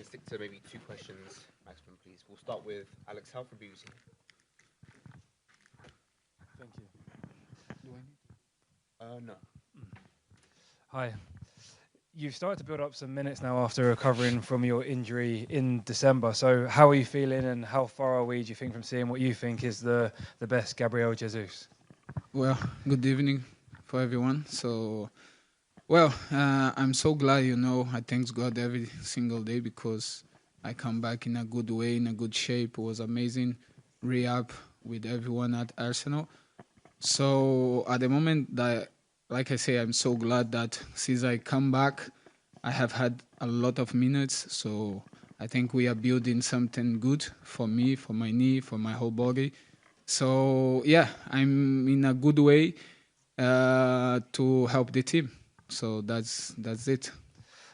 stick to maybe 2 questions maximum, please. We'll start with Alex Howe from BBC. Thank you. Do I need No. Hi. You've started to build up some minutes now after recovering from your injury in December. So how are you feeling and how far are we, do you think, from seeing what you think is the best Gabriel Jesus? Well, good evening for everyone. I'm so glad, I thank God every single day because I come back in a good way, in a good shape. It was amazing re-up with everyone at Arsenal. So at the moment that, like I say, I'm so glad that since I come back, I have had a lot of minutes. So I think we are building something good for me, for my knee, for my whole body. So yeah, I'm in a good way to help the team. So that's it.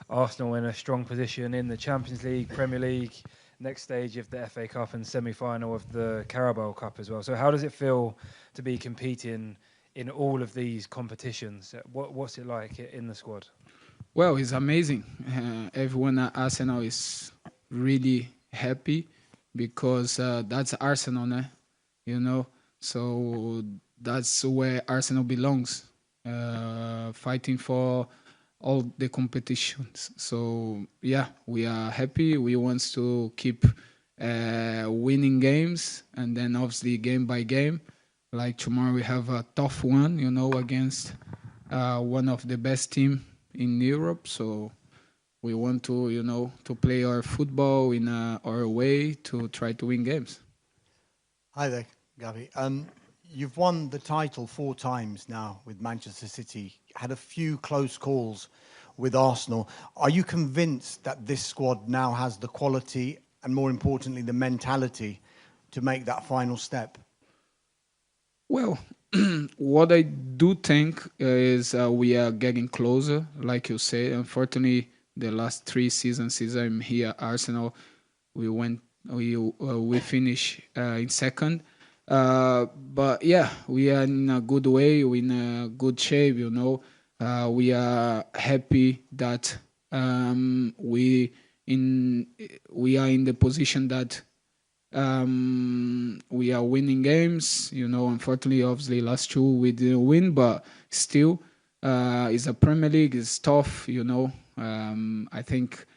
Arsenal in a strong position in the Champions League, Premier League, next stage of the FA Cup and semi-final of the Carabao Cup as well. So how does it feel to be competing in all of these competitions? What's it like in the squad? Well, it's amazing. Everyone at Arsenal is really happy because that's Arsenal, So that's where Arsenal belongs, fighting for all the competitions. So yeah, we are happy. We want to keep winning games, and then obviously game by game. Like tomorrow we have a tough one, against one of the best team in Europe. So we want to, to play our football in our way to try to win games. Hi there, Gavi. You've won the title 4 times now with Manchester City, had a few close calls with Arsenal. Are you convinced that this squad now has the quality and, more importantly, the mentality to make that final step? Well, what I do think is we are getting closer, like you say. Unfortunately, the last 3 seasons since I'm here at Arsenal, we finished in second. But yeah, we are in a good way. We're in a good shape. We are happy that we are in the position that we are winning games. Unfortunately, obviously, last 2 we didn't win, but still, it's a Premier League. It's tough. I think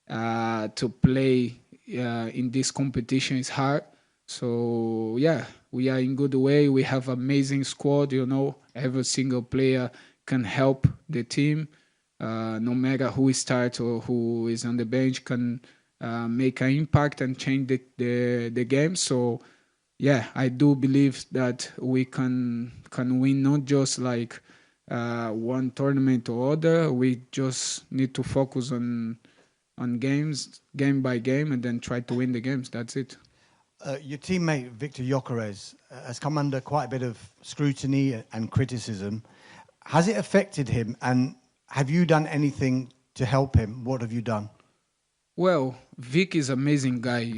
to play in this competition is hard. So yeah, we are in good way. We have amazing squad. Every single player can help the team. No matter who starts or who is on the bench can make an impact and change the game. So yeah, I do believe that we can win not just like one tournament or other. We just need to focus on games, game by game, and then try to win the games. That's it. Your teammate Victor Gyökeres has come under quite a bit of scrutiny and criticism. Has it affected him, and have you done anything to help him? What have you done? Well, Vic is an amazing guy,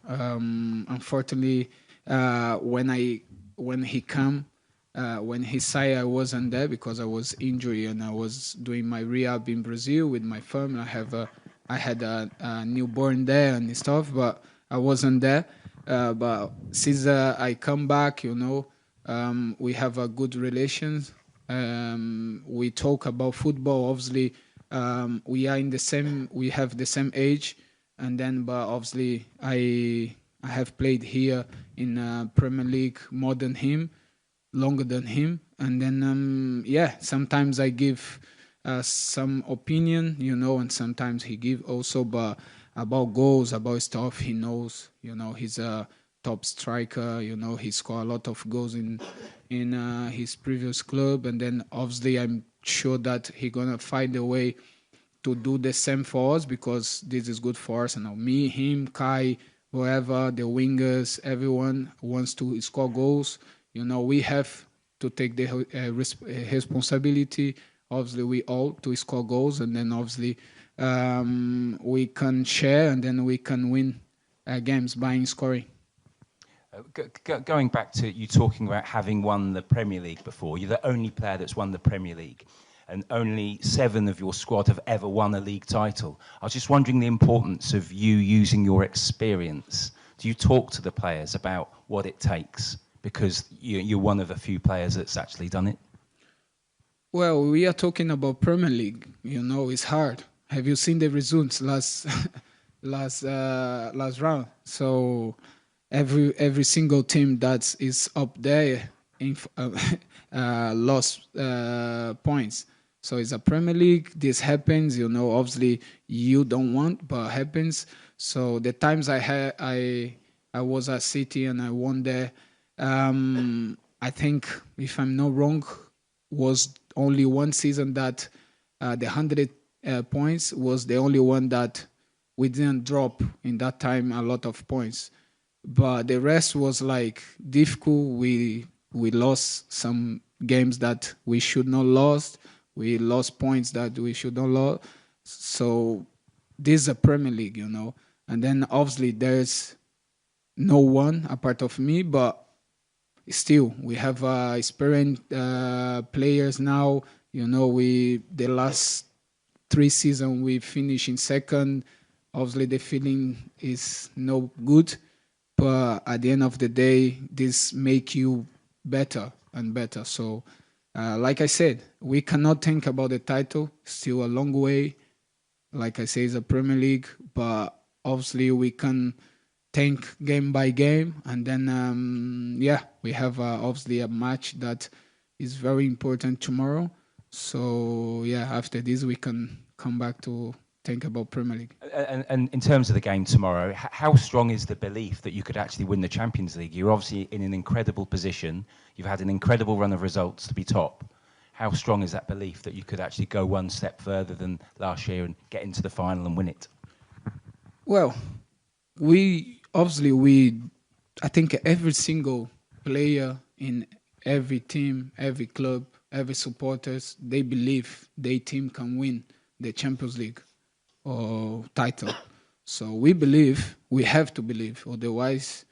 Unfortunately, when he came, when he said I wasn't there because I was injured and I was doing my rehab in Brazil with my family. I had a newborn there and stuff, but I wasn't there. But since I come back, we have a good relations. We talk about football. Obviously, we have the same age, and then, but obviously, I have played here in Premier League more than him, longer than him, and then sometimes I give some opinion, and sometimes he give also, but about goals, about stuff, he knows, he's a top striker, he scored a lot of goals in his previous club, and then obviously I'm sure that he gonna find a way to do the same for us because this is good for us. And me, him, Kai, whoever, the wingers, everyone wants to score goals. We have to take the responsibility. Obviously, we all to score goals, and then obviously we can share, and then we can win games by scoring. Going back to you talking about having won the Premier League before, you're the only player that's won the Premier League. and only 7 of your squad have ever won a league title. I was just wondering the importance of you using your experience. Do you talk to the players about what it takes? Because you're one of a few players that's actually done it. Well, we are talking about Premier League. It's hard. Have you seen the results last round? So every single team that is up there lost points. So it's a Premier League. This happens. Obviously you don't want, but it happens. So the times I was at City and I won there. I think, if I'm not wrong, was only one season that the 100 points was the only one that we didn't drop in that time a lot of points. But the rest was like difficult. We lost some games that we should not lost. We lost points that we should not lost. So this is a Premier League, And then obviously there's no one apart of me, but still we have experienced players now. The last 3 seasons we finished in second. Obviously the feeling is no good, but at the end of the day, this make you better and better. So like I said, we cannot think about the title. Still a long way. Like I say, it's a Premier League, but obviously we can think game by game, and then we have obviously a match that is very important tomorrow. So after this we can come back to think about Premier League. And in terms of the game tomorrow, how strong is the belief that you could actually win the Champions League? You're obviously in an incredible position. You've had an incredible run of results to be top. How strong is that belief that you could actually go one step further than last year and get into the final and win it? Well, I think every single player in every team, every club, every supporters, they believe their team can win the Champions League or title. So we believe, we have to believe, otherwise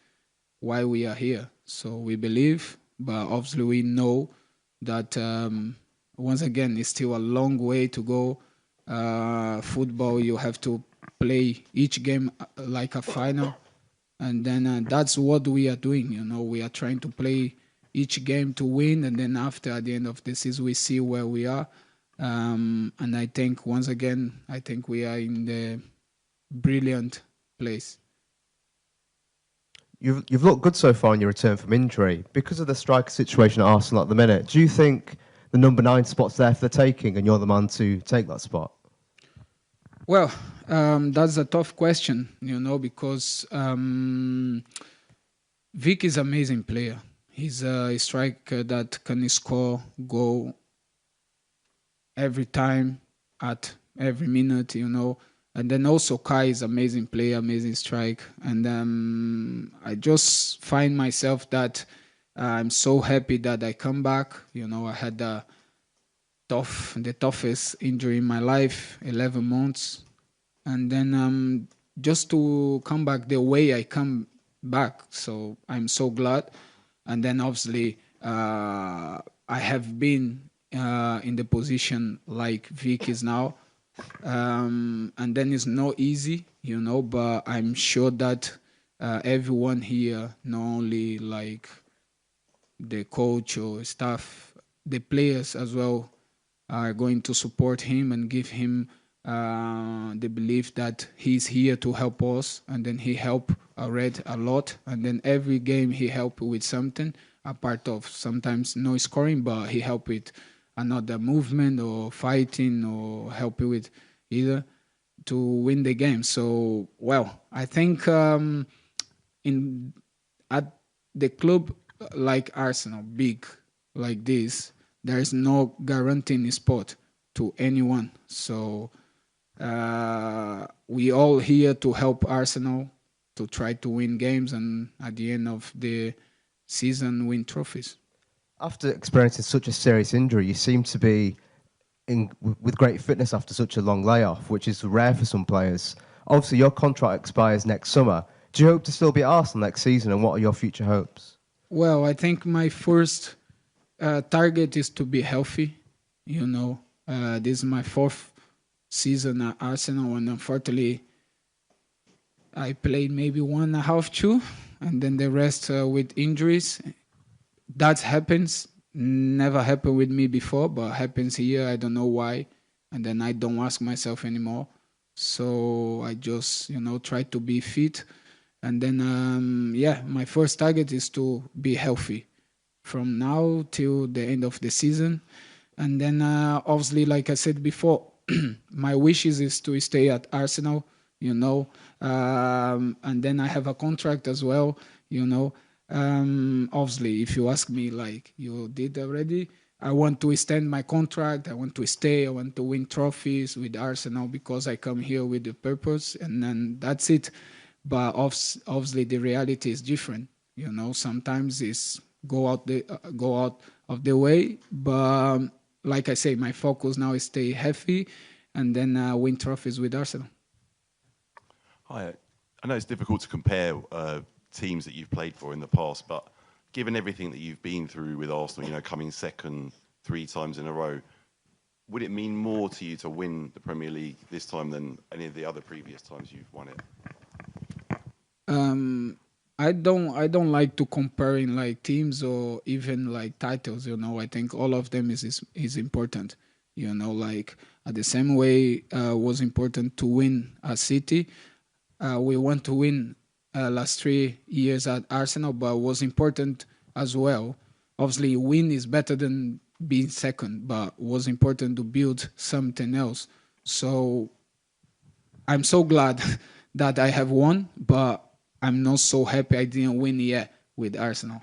why we are here. So we believe, but obviously we know that once again, it's still a long way to go. Football, you have to play each game like a final. And then that's what we are doing. We are trying to play each game to win. And then after, at the end of the season, we see where we are. And I think, once again, we are in the brilliant place. You've looked good so far in your return from injury. Because of the striker situation at Arsenal at the minute, do you think the number 9 spot's there for the taking and you're the man to take that spot? Well, that's a tough question, because Vic is an amazing player. He's a striker that can score goal every time, at every minute, And then also Kai is an amazing player, amazing strike. And I just find myself that I'm so happy that I come back. I had the toughest injury in my life, 11 months. And then just to come back the way I come back. So I'm so glad. And then obviously I have been in the position like Vic is now. And then it's not easy, but I'm sure that everyone here, not only like the coach or staff, the players as well, are going to support him and give him the belief that he's here to help us. And then he helped Red a lot. And then every game he helped with something, apart of sometimes no scoring, but he helped with another movement or fighting or help you with either to win the game. So, well, I think at the club like Arsenal, big like this, there is no guaranteeing spot to anyone. So we all here to help Arsenal to try to win games and at the end of the season win trophies. After experiencing such a serious injury, you seem to be with great fitness after such a long layoff, which is rare for some players. Obviously, your contract expires next summer. Do you hope to still be at Arsenal next season, and what are your future hopes? Well, I think my first target is to be healthy, This is my fourth season at Arsenal, and unfortunately, I played maybe 1.5, 2, and then the rest with injuries. That happens. Never happened with me before, but happens here. I don't know why, and then I don't ask myself anymore. So I just, try to be fit, and then my first target is to be healthy from now till the end of the season, and then obviously, like I said before, my wishes is to stay at Arsenal, and then I have a contract as well, Obviously, if you ask me like you did already, I want to extend my contract. I want to stay. I want to win trophies with Arsenal because I come here with the purpose, and then that's it. But obviously, the reality is different. Sometimes it's go out of the way. But like I say, my focus now is stay healthy, and then win trophies with Arsenal. Hi, I know it's difficult to compare teams that you've played for in the past, but given everything that you've been through with Arsenal, coming second 3 times in a row, would it mean more to you to win the Premier League this time than any of the other previous times you've won it? I don't like to comparing like teams or even like titles. I think all of them is important. Like at the same way was important to win a City. We want to win last 3 years at Arsenal, but was important as well. Obviously, win is better than being second, but was important to build something else. So I'm so glad that I have won, but I'm not so happy I didn't win yet with Arsenal.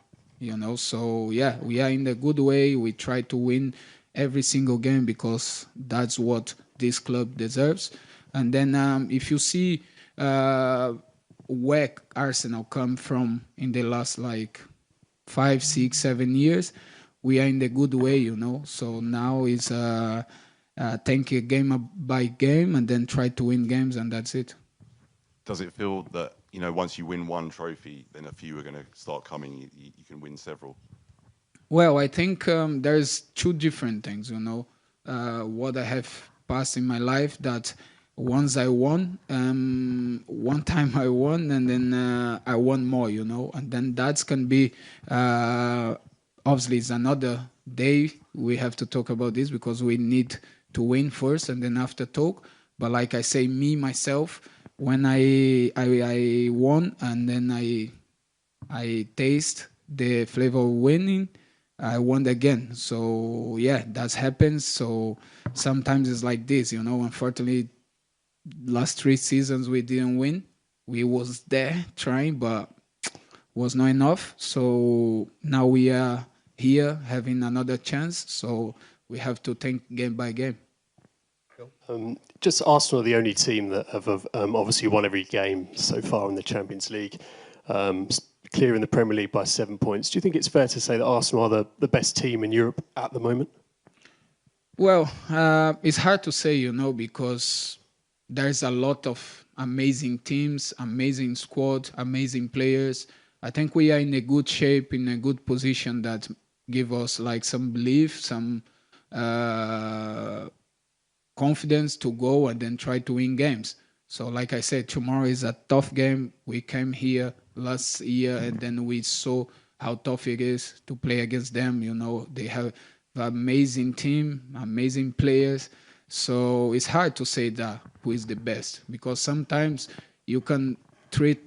So yeah, we are in a good way. We try to win every single game because that's what this club deserves. And then if you see where Arsenal come from in the last 5, 6, 7 years, we are in the good way, So now is take it game by game and then try to win games, and that's it. Does it feel that once you win one trophy, then a few are going to start coming? You can win several. Well, I think there's 2 different things. What I have passed in my life that. Once I won, one time I won, and then I won more, and then that can be, obviously it's another day we have to talk about this because we need to win first and then after talk. But like I say, myself, when I won and then I taste the flavor of winning, I won again. So yeah, that happens. So sometimes it's like this, unfortunately, last 3 seasons we didn't win. We was there trying, but was not enough. So now we are here having another chance. So we have to think game by game. Just Arsenal are the only team that have obviously won every game so far in the Champions League, clear in the Premier League by 7 points. Do you think it's fair to say that Arsenal are the best team in Europe at the moment? Well, it's hard to say, because there's a lot of amazing teams, amazing squad, amazing players. I think we are in a good shape, in a good position that give us some belief, some confidence to go and then try to win games. So like I said, tomorrow is a tough game. We came here last year and then we saw how tough it is to play against them. They have an amazing team, amazing players. So it's hard to say that who is the best because sometimes you can treat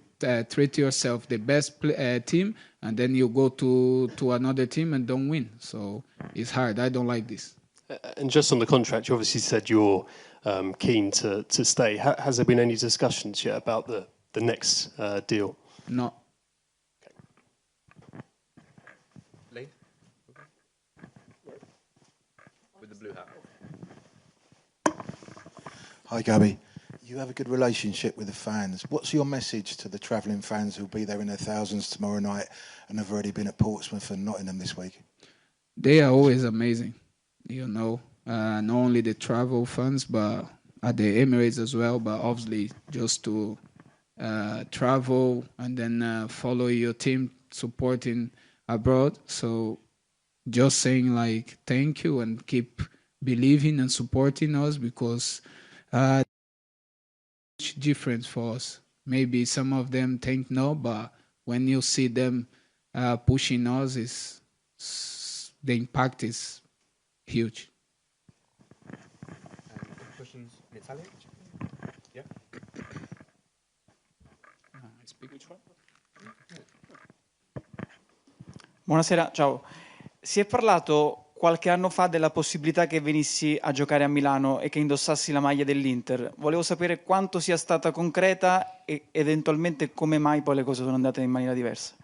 yourself the best team and then you go to another team and don't win. So it's hard. I don't like this. And just on the contract, you obviously said you're keen to stay. Has there been any discussions yet about the next deal? No. Lee? With the blue hat. Hi, Gabby. You have a good relationship with the fans. What's your message to the travelling fans who'll be there in their thousands tomorrow night and have already been at Portsmouth and Nottingham this week? They are always amazing, not only the travel fans, but at the Emirates as well, but obviously just to travel and then follow your team supporting abroad. So just saying thank you and keep believing and supporting us because huge difference for us. Maybe some of them think no, but when you see them pushing us, the impact is huge. Questions in Italian? Yeah. Buonasera, ciao. Si è parlato qualche anno fa della possibilità che venissi a giocare a Milano e che indossassi la maglia dell'Inter. Volevo sapere quanto sia stata concreta e eventualmente come mai poi le cose sono andate in maniera diversa.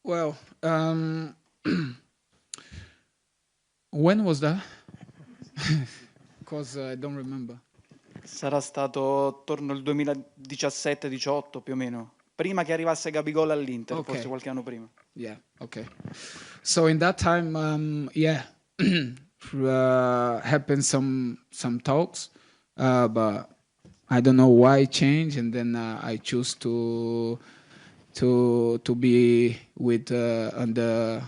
Well, when was that? Because I don't remember. Sarà stato attorno al 2017-18 più o meno. Prima che arrivasse Gabigol all'Inter, Okay. forse qualche anno prima. Yeah. Okay. So in that time, happened some talks, but I don't know why it changed, and then I choose to be with under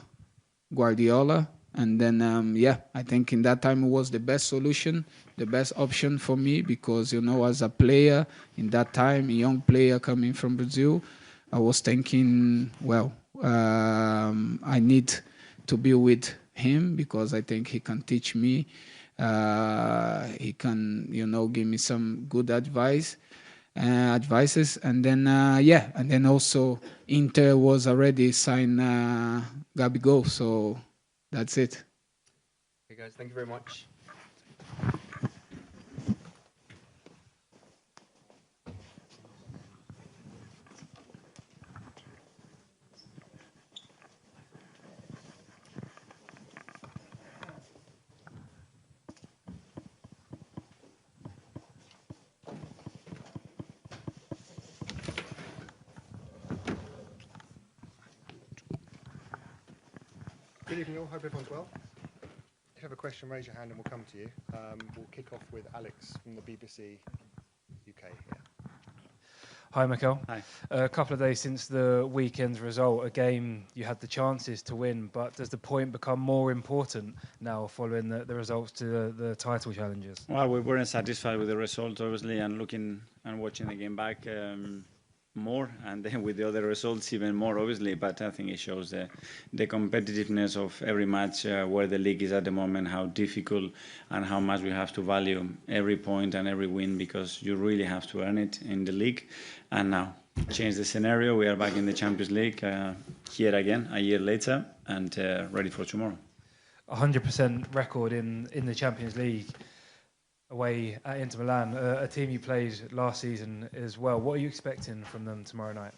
Guardiola, and then I think in that time it was the best solution, the best option for me, because as a player in that time, a young player coming from Brazil, I was thinking, I need to be with him because I think he can teach me, he can give me some good advices, and then also Inter was already signed Gabigol, so that's it. Okay, guys, thank you very much. Good evening all, hope everyone's well. If you have a question, raise your hand and we'll come to you. We'll kick off with Alex from the BBC UK here. Hi, Mikel. Hi. A couple of days since the weekend's result, a game you had the chances to win, but does the point become more important now following the results to the title challenges? Well, we weren't satisfied with the result, obviously, and looking and watching the game back more, and then with the other results even more, obviously. But I think it shows the competitiveness of every match, where the league is at the moment, how difficult and how much we have to value every point and every win, because you really have to earn it in the league. And now, change the scenario. We are back in the Champions League, here again, a year later, and ready for tomorrow. 100% record in the Champions League away at Inter Milan, a team you played last season as well. What are you expecting from them tomorrow night?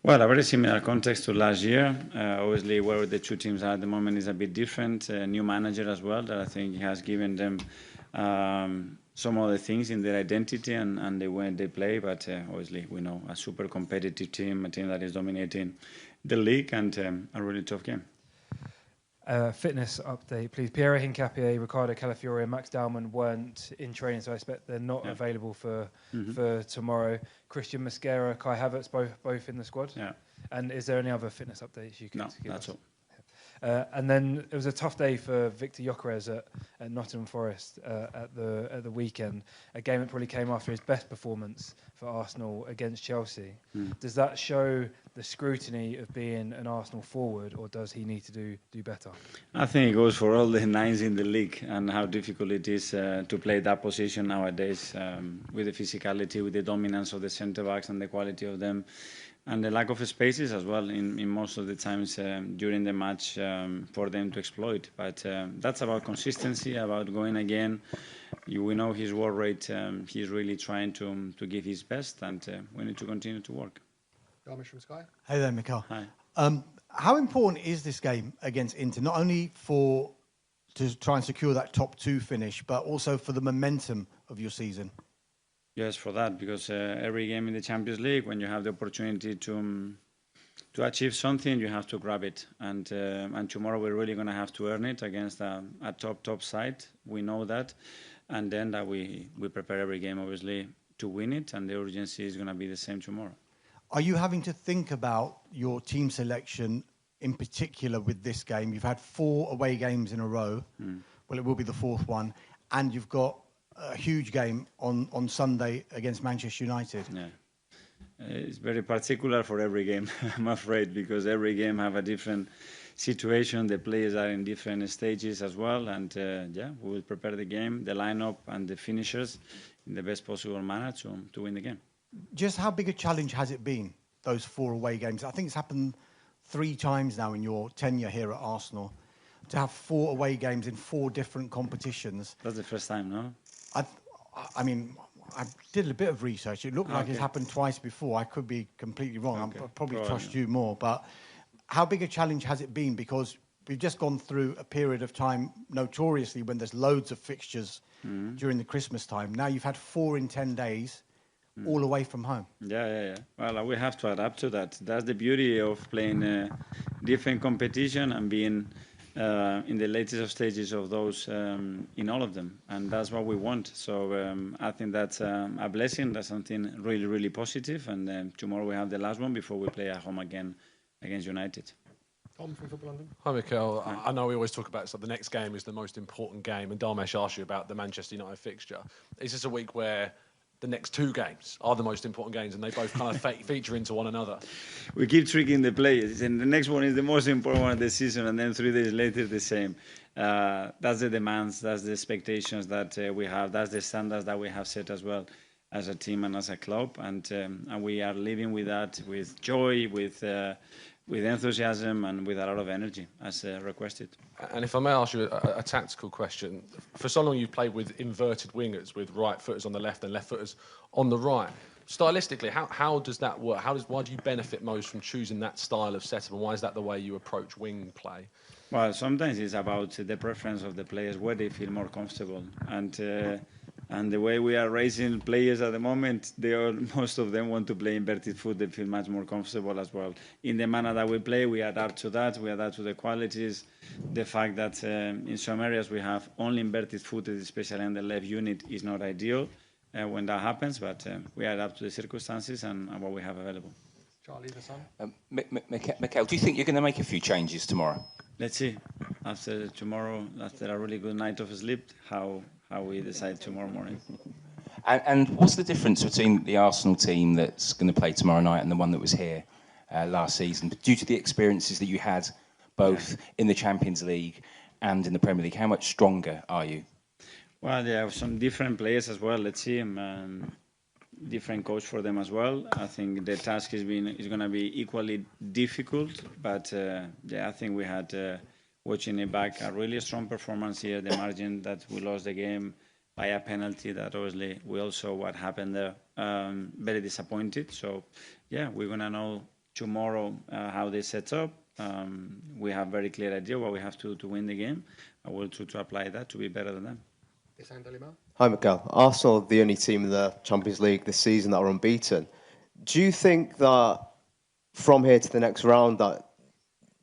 Well, a very similar context to last year. Obviously, where the two teams are at the moment is a bit different. A new manager as well, that I think has given them some other things in their identity and the way they play. But obviously, we know a super competitive team, a team that is dominating the league, and a really tough game. Fitness update, please. Piero Hincapié, Riccardo Calafiori and Max Dalman weren't in training, so I expect they're not available for tomorrow. Christian Mosquera, Kai Havertz, both in the squad. Yeah. And is there any other fitness updates you can give us? No, that's all. And then it was a tough day for Victor Gyökeres at Nottingham Forest at the weekend. A game that probably came after his best performance for Arsenal against Chelsea. Does that show the scrutiny of being an Arsenal forward, or does he need to do better? I think it goes for all the nines in the league and how difficult it is to play that position nowadays, with the physicality, with the dominance of the centre backs and the quality of them, and the lack of spaces as well in most of the times during the match for them to exploit. But that's about consistency, about going again. We know his work rate. He's really trying to give his best, and we need to continue to work. Garmish from Sky. Hey there, Mikel. Hi. How important is this game against Inter, not only to try and secure that top two finish, but also for the momentum of your season? Yes, for that, because every game in the Champions League, when you have the opportunity to achieve something, you have to grab it. And tomorrow we're really going to have to earn it against a top side. We know that. And then that we prepare every game, obviously, to win it. And the urgency is going to be the same tomorrow. Are you having to think about your team selection in particular with this game? You've had 4 away games in a row. Well, it will be the 4th one. And you've got a huge game on Sunday against Manchester United. Yeah. It's very particular for every game, I'm afraid, because every game have a different situation. The players are in different stages as well. And we will prepare the game, the lineup and the finishers in the best possible manner to win the game. Just how big a challenge has it been, those 4 away games? I think it's happened 3 times now in your tenure here at Arsenal, to have 4 away games in 4 different competitions. That's the first time, no? I mean, I did a bit of research. It looked like it's happened twice before. I could be completely wrong. I'll probably trust you more. But how big a challenge has it been? Because we've just gone through a period of time, notoriously, when there's loads of fixtures during the Christmas time. Now you've had 4 in 10 days, all away from home. Yeah. Well, we have to adapt to that. That's the beauty of playing different competition and being in the latest stages of those in all of them, and that's what we want. So I think that's a blessing. That's something really, really positive. And tomorrow we have the last one before we play at home again against United. Tom from Football London. Hi, Mikel. I know we always talk about the next game is the most important game, and Dharmesh asked you about the Manchester United fixture. Is this a week where the next 2 games are the most important games, and they both kind of feature into one another? We keep tricking the players, and the next one is the most important one of the season, and then 3 days later the same. That's the demands, that's the expectations that we have, that's the standards that we have set as well as a team and as a club, and we are living with that with joy, with enthusiasm and with a lot of energy, as requested. And if I may ask you a tactical question, for so long you've played with inverted wingers, with right footers on the left and left footers on the right. Stylistically, how does that work? Why do you benefit most from choosing that style of setup, and why is that the way you approach wing play? Well, sometimes it's about the preference of the players, where they feel more comfortable. And the way we are raising players at the moment, most of them want to play inverted foot. They feel much more comfortable as well. In the manner that we play, we adapt to that. We adapt to the qualities. The fact that in some areas we have only inverted footed, especially in the left unit, is not ideal when that happens. But we adapt to the circumstances and what we have available. Charlie, the son. Mikel, do you think you're going to make a few changes tomorrow? Let's see. After tomorrow, after a really good night of sleep, how we decide tomorrow morning. And what's the difference between the Arsenal team that's going to play tomorrow night and the one that was here last season? Due to the experiences that you had both in the Champions League and in the Premier League, how much stronger are you? Well, there are some different players as well. Let's see. Different coach for them as well. I think the task is going to be equally difficult, but I think we had, watching it back, a really strong performance here. The margin that we lost the game by a penalty, that obviously we all saw what happened there. Very disappointed. So, we're going to know tomorrow how they set up. We have very clear idea what we have to win the game. I will try to apply that to be better than them. Hi, Mikel. Arsenal are the only team in the Champions League this season that are unbeaten. Do you think that from here to the next round that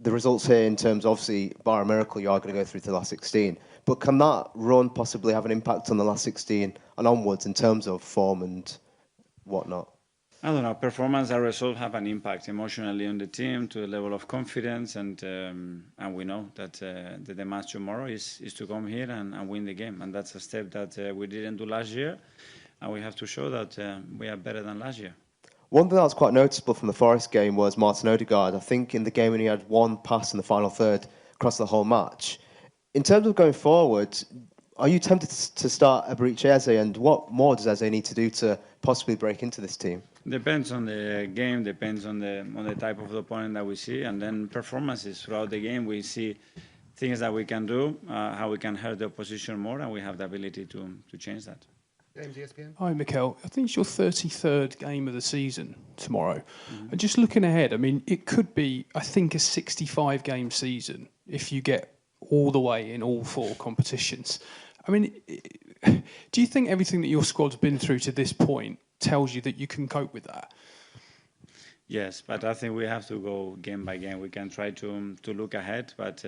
the results here in terms of, obviously, bar a miracle, you are going to go through to the last 16, but can that run possibly have an impact on the last 16 and onwards in terms of form and whatnot? I don't know. Performance and results have an impact emotionally on the team, to a level of confidence, and we know that the match tomorrow is to come here and win the game, and that's a step that we didn't do last year, and we have to show that we are better than last year. One thing that was quite noticeable from the Forest game was Martin Odegaard. I think in the game when he had 1 pass in the final third across the whole match. In terms of going forward, are you tempted to start Eberechi Eze, and what more does Eze need to do to possibly break into this team? Depends on the game, depends on the type of opponent that we see, and then performances throughout the game. We see things that we can do, how we can hurt the opposition more, and we have the ability to change that. James, ESPN. Hi, Mikel. I think it's your 33rd game of the season tomorrow. And just looking ahead, I mean, it could be, I think, a 65-game season if you get all the way in all 4 competitions. I mean, do you think everything that your squad's been through to this point tells you that you can cope with that? Yes, but I think we have to go game by game. We can try to look ahead, but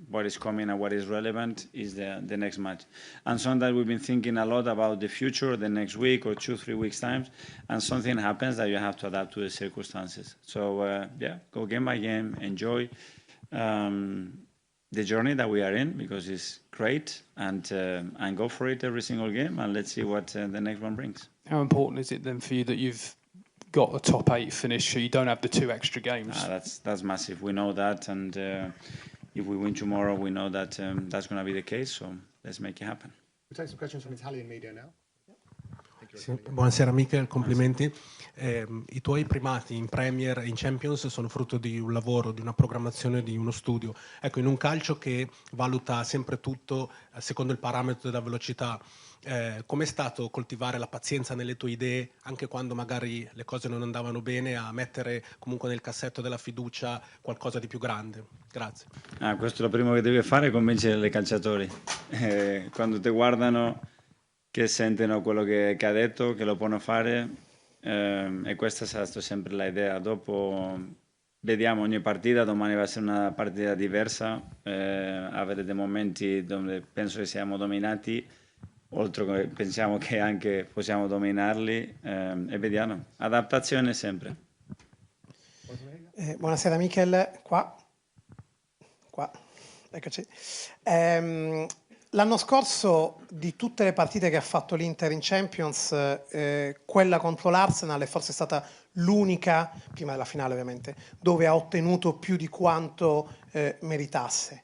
what is coming and what is relevant is the next match. And sometimes we've been thinking a lot about the future, the next week or 2-3 weeks time, and something happens that you have to adapt to the circumstances. So yeah, go game by game, enjoy the journey that we are in, because it's great, and go for it every single game, and let's see what the next one brings. How important is it then for you that you've got a top 8 finish, so you don't have the 2 extra games? That's massive. We know that, and if we win tomorrow, we know that that's going to be the case. So let's make it happen. We'll take some questions from Italian media now. Sì, buonasera Mikel, complimenti. I tuoi primati in Premier e in Champions sono frutto di un lavoro, di una programmazione, di uno studio. Ecco, in un calcio che valuta sempre tutto secondo il parametro della velocità, com'è stato coltivare la pazienza nelle tue idee, anche quando magari le cose non andavano bene, a mettere comunque nel cassetto della fiducia qualcosa di più grande? Grazie. Questo è lo primo che devi fare, convincere i calciatori. Quando ti guardano, che sentono quello che ha detto, che lo possono fare, e questa sarà sempre l'idea. Dopo vediamo ogni partita, domani va a essere una partita diversa, avere dei momenti dove penso che siamo dominati, oltre che pensiamo che anche possiamo dominarli, e vediamo. Adattazione sempre. Buonasera Mikel, qua, eccoci. L'anno scorso, di tutte le partite che ha fatto l'Inter in Champions, quella contro l'Arsenal è forse stata l'unica, prima della finale ovviamente, dove ha ottenuto più di quanto meritasse.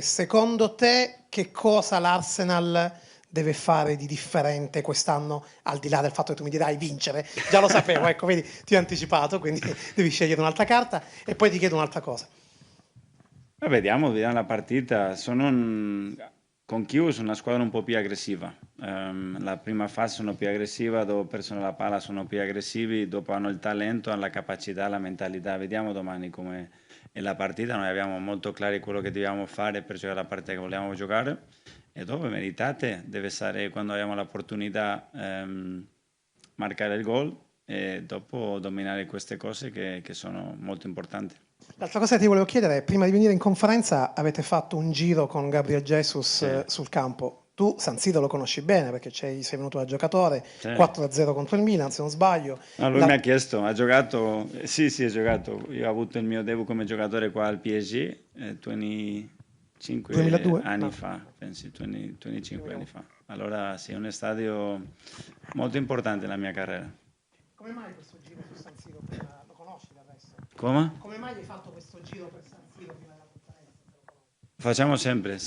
Secondo te che cosa l'Arsenal deve fare di differente quest'anno, al di là del fatto che tu mi dirai vincere? Già lo sapevo, ecco, vedi, ti ho anticipato, quindi devi scegliere un'altra carta. E poi ti chiedo un'altra cosa. Vediamo la partita. Con Kiev sono una squadra un po' più aggressiva. La prima fase sono più aggressiva, dopo perdono la palla sono più aggressivi, dopo hanno il talento, hanno la capacità, la mentalità. Vediamo domani come è la partita. Noi abbiamo molto chiaro quello che dobbiamo fare per giocare la partita che vogliamo giocare, e dopo meritate, deve essere quando abbiamo l'opportunità marcare il gol e dopo dominare queste cose che sono molto importanti. L'altra cosa che ti volevo chiedere è, prima di venire in conferenza avete fatto un giro con Gabriel Jesus sul campo. Tu San Siro lo conosci bene perché sei venuto da giocatore, 4-0 contro il Milan se non sbaglio. No, lui mi ha chiesto, ha giocato? Sì, ha giocato. Io ho avuto il mio debutto come giocatore qua al PSG 25 anni fa, pensi, 25 anni fa. Allora sì, è un stadio molto importante nella mia carriera. Come mai questo giro su San Siro? Lo conosci del resto? Come? Come mai hai fatto questo giro per San Siro prima della conferenza? Facciamo sempre,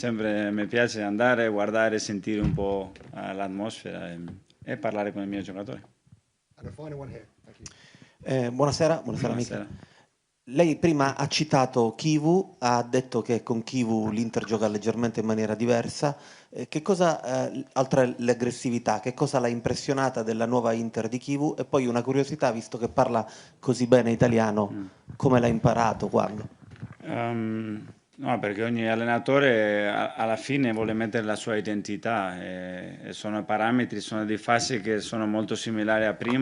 mi piace andare, guardare, sentire un po' l'atmosfera e parlare con i miei giocatori. Buonasera Mikel. Lei prima ha citato Kivu, ha detto che con Kivu l'Inter gioca leggermente in maniera diversa. Che cosa, oltre all'aggressività, che cosa l'ha impressionata della nuova Inter di Kivu? E poi una curiosità, visto che parla così bene italiano, come l'ha imparato, quando? No, perché ogni allenatore alla fine vuole mettere la sua identità, e sono parametri, sono dei fasi che sono molto similari a prima.